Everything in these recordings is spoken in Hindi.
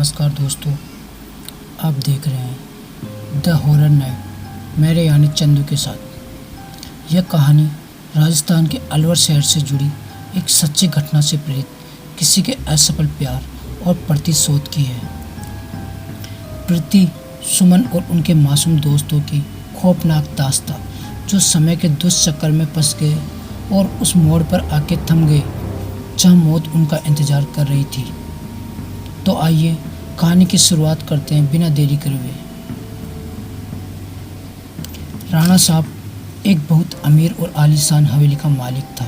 नमस्कार दोस्तों, आप देख रहे हैं द हॉरर नाइट मेरे यानी चंदू के साथ। यह कहानी राजस्थान के अलवर शहर से जुड़ी एक सच्ची घटना से प्रेरित किसी के असफल प्यार और प्रतिशोध की है। प्रीति, सुमन और उनके मासूम दोस्तों की खौफनाक दास्तां जो समय के दुष्चक्र में फंस गए और उस मोड़ पर आके थम गए जहाँ मौत उनका इंतजार कर रही थी। तो आइए कहानी की शुरुआत करते हैं बिना देरी करे हुए। राणा साहब एक बहुत अमीर और आलीशान हवेली का मालिक था।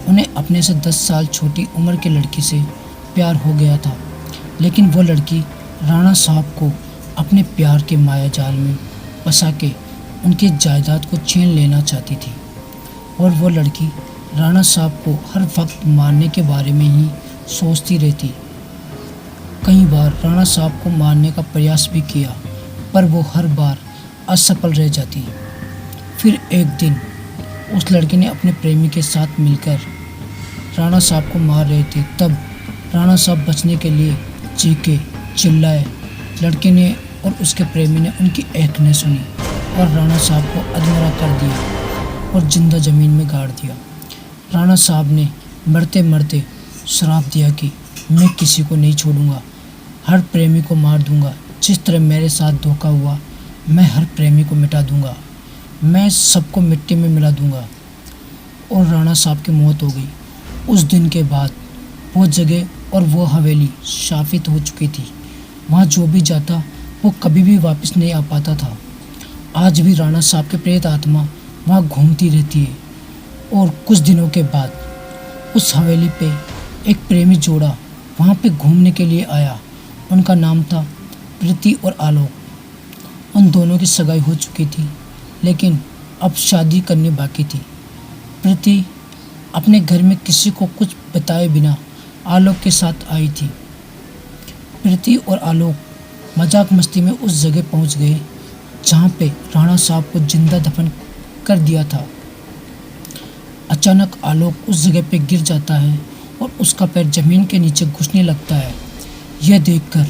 उन्हें अपने से 10 साल छोटी उम्र की लड़की से प्यार हो गया था, लेकिन वो लड़की राणा साहब को अपने प्यार के माया जाल में फंसा के उनकी जायदाद को छीन लेना चाहती थी। और वो लड़की राणा साहब को हर वक्त मारने के बारे में ही सोचती रहती। कई बार राणा साहब को मारने का प्रयास भी किया, पर वो हर बार असफल रह जाती। फिर एक दिन उस लड़की ने अपने प्रेमी के साथ मिलकर राणा साहब को मार रहे थे। तब राणा साहब बचने के लिए चीखे चिल्लाए। लड़के ने और उसके प्रेमी ने उनकी एक न सुनी और राणा साहब को अधमरा कर दिया और जिंदा जमीन में गाड़ दिया। राणा साहब ने मरते मरते श्राप दिया कि मैं किसी को नहीं छोड़ूंगा, हर प्रेमी को मार दूंगा। जिस तरह मेरे साथ धोखा हुआ, मैं हर प्रेमी को मिटा दूंगा, मैं सबको मिट्टी में मिला दूंगा। और राणा साहब की मौत हो गई। उस दिन के बाद वो जगह और वो हवेली शापित हो चुकी थी। वहाँ जो भी जाता वो कभी भी वापस नहीं आ पाता था। आज भी राणा साहब की प्रेत आत्मा वहाँ घूमती रहती है। और कुछ दिनों के बाद उस हवेली पे एक प्रेमी जोड़ा वहाँ पे घूमने के लिए आया। उनका नाम था प्रीति और आलोक। उन दोनों की सगाई हो चुकी थी, लेकिन अब शादी करनी बाकी थी। प्रीति अपने घर में किसी को कुछ बताए बिना आलोक के साथ आई थी। प्रीति और आलोक मजाक मस्ती में उस जगह पहुंच गए जहां पे राणा साहब को जिंदा दफन कर दिया था। अचानक आलोक उस जगह पे गिर जाता है और उसका पैर जमीन के नीचे घुसने लगता है। यह देखकर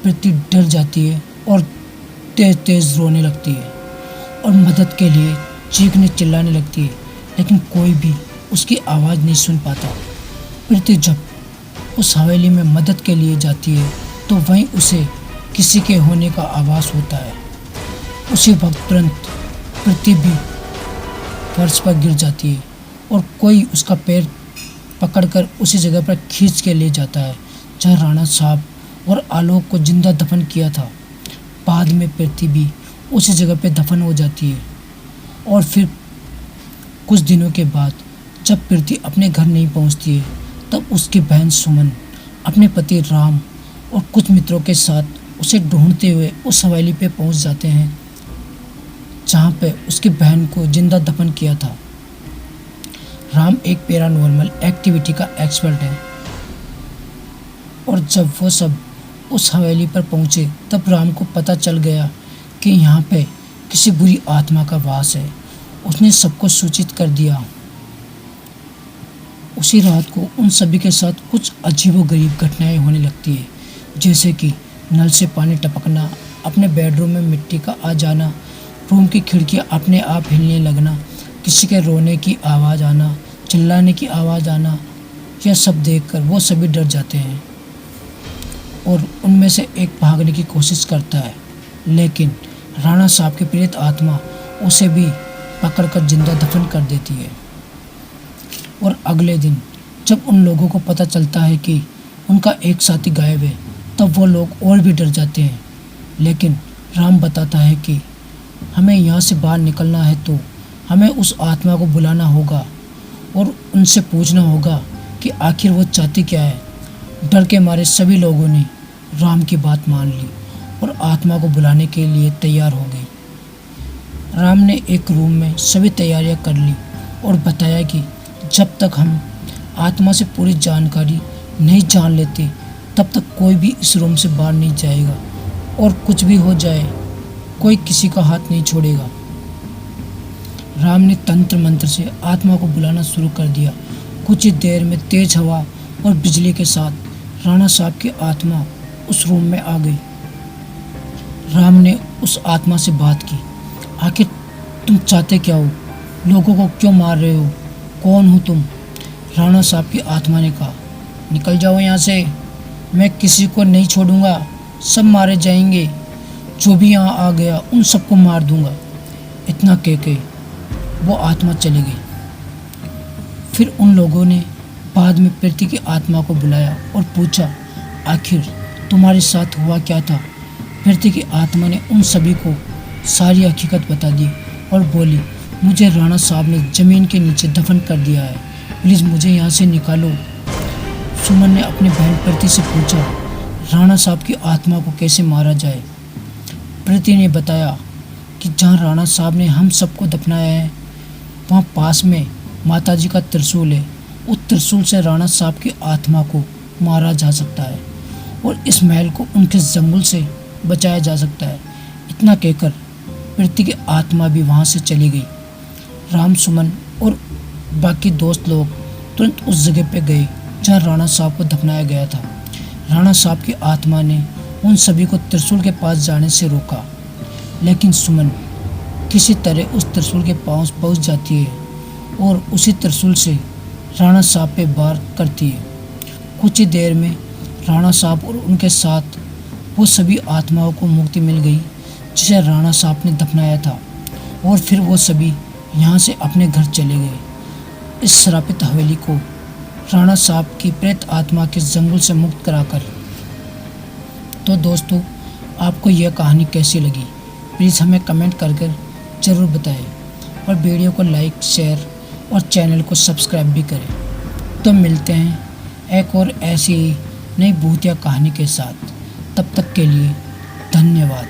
प्रीति डर जाती है और तेज तेज रोने लगती है और मदद के लिए चीखने चिल्लाने लगती है, लेकिन कोई भी उसकी आवाज़ नहीं सुन पाता। प्रीति जब उस हवेली में मदद के लिए जाती है तो वहीं उसे किसी के होने का आभास होता है। उसी वक्त तुरंत प्रीति भी फर्श पर गिर जाती है और कोई उसका पैर पकड़कर उसी जगह पर खींच के ले जाता है जहाँ राणा साहब और आलोक को जिंदा दफन किया था। बाद में प्रीति भी उसी जगह पे दफन हो जाती है। और फिर कुछ दिनों के बाद जब प्रीति अपने घर नहीं पहुंचती है, तब उसकी बहन सुमन अपने पति राम और कुछ मित्रों के साथ उसे ढूंढते हुए उस हवेली पे पहुंच जाते हैं जहाँ पे उसकी बहन को जिंदा दफन किया था। राम एक पैरानॉर्मल एक्टिविटी का एक्सपर्ट है और जब वो सब उस हवेली पर पहुंचे तब राम को पता चल गया कि यहाँ पे किसी बुरी आत्मा का वास है। उसने सबको सूचित कर दिया। उसी रात को उन सभी के साथ कुछ अजीबोगरीब घटनाएं होने लगती है, जैसे कि नल से पानी टपकना, अपने बेडरूम में मिट्टी का आ जाना, रूम की खिड़कियाँ अपने आप हिलने लगना, किसी के रोने की आवाज़ आना, चिल्लाने की आवाज़ आना। यह सब देखकर वो सभी डर जाते हैं और उनमें से एक भागने की कोशिश करता है, लेकिन राणा साहब की प्रेत आत्मा उसे भी पकड़कर जिंदा दफन कर देती है। और अगले दिन जब उन लोगों को पता चलता है कि उनका एक साथी गायब है, तब वो लोग और भी डर जाते हैं। लेकिन राम बताता है कि हमें यहाँ से बाहर निकलना है तो हमें उस आत्मा को बुलाना होगा और उनसे पूछना होगा कि आखिर वो चाहती क्या है। डर के मारे सभी लोगों ने राम की बात मान ली और आत्मा को बुलाने के लिए तैयार हो गई। राम ने एक रूम में सभी तैयारियां कर ली और बताया कि जब तक हम आत्मा से पूरी जानकारी नहीं जान लेते तब तक कोई भी इस रूम से बाहर नहीं जाएगा और कुछ भी हो जाए कोई किसी का हाथ नहीं छोड़ेगा। राम ने तंत्र मंत्र से आत्मा को बुलाना शुरू कर दिया। कुछ ही देर में तेज हवा और बिजली के साथ राणा साहब की आत्मा उस रूम में आ गई। राम ने उस आत्मा से बात की। आखिर तुम चाहते क्या हो? लोगों को क्यों मार रहे हो? कौन हो तुम? राणा साहब की आत्मा ने कहा, निकल जाओ यहाँ से, मैं किसी को नहीं छोड़ूंगा, सब मारे जाएंगे। जो भी यहाँ आ गया उन सबको मार दूंगा। इतना कह के वो आत्मा चली गई। फिर उन लोगों ने बाद में प्रीति की आत्मा को बुलाया और पूछा, आखिर तुम्हारे साथ हुआ क्या था? प्रीति की आत्मा ने उन सभी को सारी हकीकत बता दी और बोली, मुझे राणा साहब ने ज़मीन के नीचे दफन कर दिया है, प्लीज़ मुझे यहाँ से निकालो। सुमन ने अपनी बहन प्रीति से पूछा, राणा साहब की आत्मा को कैसे मारा जाए? प्रीति ने बताया कि जहाँ राणा साहब ने हम सबको दफनाया है वहाँ पास में माताजी का त्रिशूल है। उस त्रिशूल से राणा साहब की आत्मा को मारा जा सकता है और इस महल को उनके जंगल से बचाया जा सकता है। इतना कहकर प्रीति की आत्मा भी वहाँ से चली गई। राम, सुमन और बाकी दोस्त लोग तुरंत उस जगह पे गए जहाँ राणा साहब को दफनाया गया था। राणा साहब की आत्मा ने उन सभी को त्रिशूल के पास जाने से रोका, लेकिन सुमन किसी तरह उस त्रिशूल के पास पहुँच जाती है और उसी त्रिशूल से राणा साहब पे वार करती है। कुछ ही देर में राणा साहब और उनके साथ वो सभी आत्माओं को मुक्ति मिल गई जिसे राणा साहब ने दफनाया था और फिर वो सभी यहाँ से अपने घर चले गए। इस श्रापित हवेली को राणा साहब की प्रेत आत्मा के जंगल से मुक्त कराकर। तो दोस्तों, आपको यह कहानी कैसी लगी प्लीज़ हमें कमेंट कर ज़रूर बताएं और वीडियो को लाइक, शेयर और चैनल को सब्सक्राइब भी करें। तो मिलते हैं एक और ऐसी ही नई भूतिया कहानी के साथ। तब तक के लिए धन्यवाद।